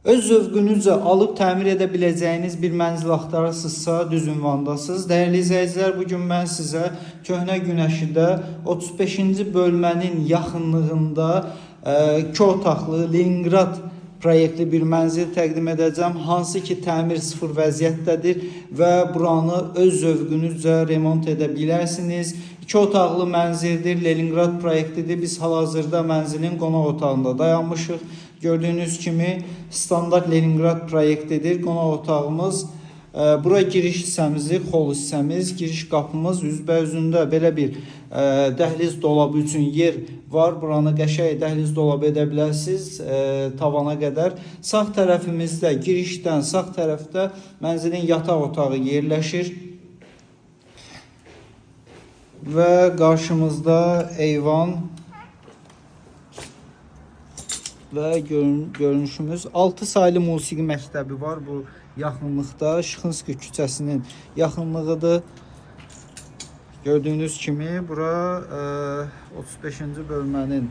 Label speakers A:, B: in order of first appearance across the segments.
A: Öz zövqünüzcə alıb təmir edə biləcəyiniz bir mənzil axtarırsınızsa, düz ünvandasınız. Dəyərli izləyicilər, bugün mən sizə Köhnə Günəşidə 35-ci bölmənin yaxınlığında 2 otaqlı Leningrad proyektli bir mənzil təqdim edəcəm. Hansı ki, təmir sıfır vəziyyətdədir və buranı öz zövqünüzcə remont edə bilərsiniz. 2 otaqlı mənzildir, Leningrad proyektidir. Biz hal-hazırda mənzilin qonaq otağında dayanmışıq. Gördüğünüz kimi standart Leningrad proyektidir. Qonaq otağımız. Bura giriş hissəmizi, xol hissəmiz, giriş qapımız üzbəyüzündə belə bir dəhliz dolabı üçün yer var. Buranı qəşəng dəhliz dolabı edə bilərsiniz tavana qədər. Sağ tərəfimizdə, girişdən sağ tərəfdə mənzilin yataq otağı yerləşir. Və qarşımızda eyvan və görünüşümüz 6 saylı musiqi məktəbi var bu yaxınlıqda. Şıxınski küçəsinin yaxınlığıdır. Gördüyünüz kimi bura 35-ci bölmənin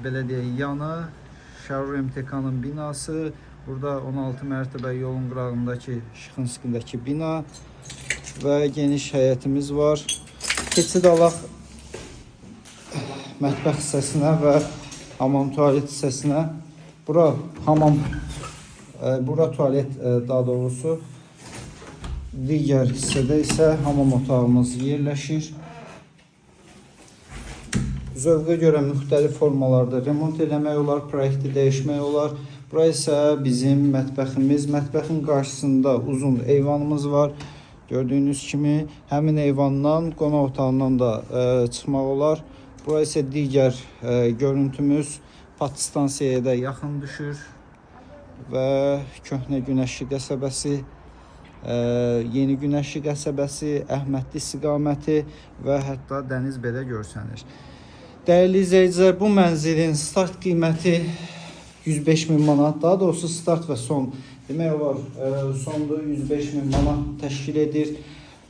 A: belə deyək yanı, Şərur MTK-nın binası. Burada 16 mərtəbə yolun qırağındakı Şıxınskidəki bina və geniş həyətimiz var. Keçid alaq mətbəx hissəsinə və hamam tuvalet hissəsinə. Bura hamam, bura tuvalet daha doğrusu. Digər hissədə isə hamam otağımız yerləşir. Zövqə görə müxtəlif formalarda remont eləmək olar, proyekti dəyişmək olar. Bura isə bizim mətbəximiz. Mətbəxin qarşısında uzun eyvanımız var. Gördüyünüz kimi həmin eyvandan, qonaq otağından da çıxmaq olar. Bura isə digər görüntümüz Patistansiyaya da yaxın düşür və Köhnə Günəşli qəsəbəsi, Yeni Günəşli qəsəbəsi, Əhmədli istiqaməti və hətta dəniz belə görsənir. Dəyərli izləyicilər, bu mənzilin start qiyməti 105.000 manat, daha doğrusu start və son demək olar sonda 105.000 manat təşkil edir.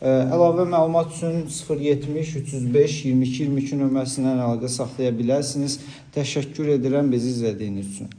A: Əlavə məlumat üçün 070 305 22 22 nömrəsindən əlaqə saxlaya bilərsiniz. Təşəkkür edirəm bizi izlədiyiniz üçün.